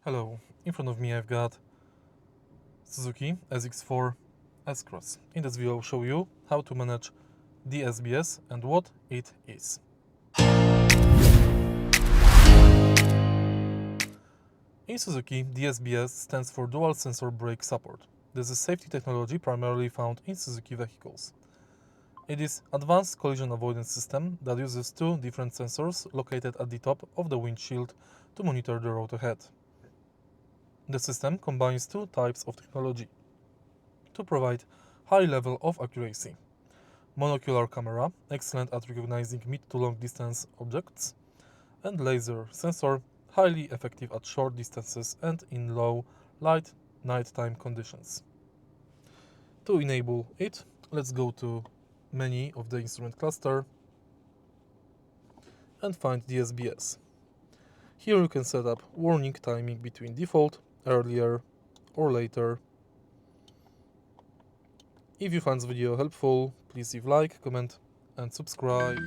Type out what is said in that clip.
Hello, in front of me I've got Suzuki SX4 S-Cross. In this video I'll show you how to manage DSBS and what it is. In Suzuki, DSBS stands for Dual Sensor Brake Support. This is safety technology primarily found in Suzuki vehicles. It is advanced collision avoidance system that uses two different sensors located at the top of the windshield to monitor the road ahead. The system combines two types of technology to provide high level of accuracy. Monocular camera, excellent at recognizing mid to long distance objects, and laser sensor, highly effective at short distances and in low light nighttime conditions. To enable it, let's go to menu of the instrument cluster and find DSBS. Here you can set up warning timing between default, earlier or later. If you found this video helpful, please leave like, comment and subscribe.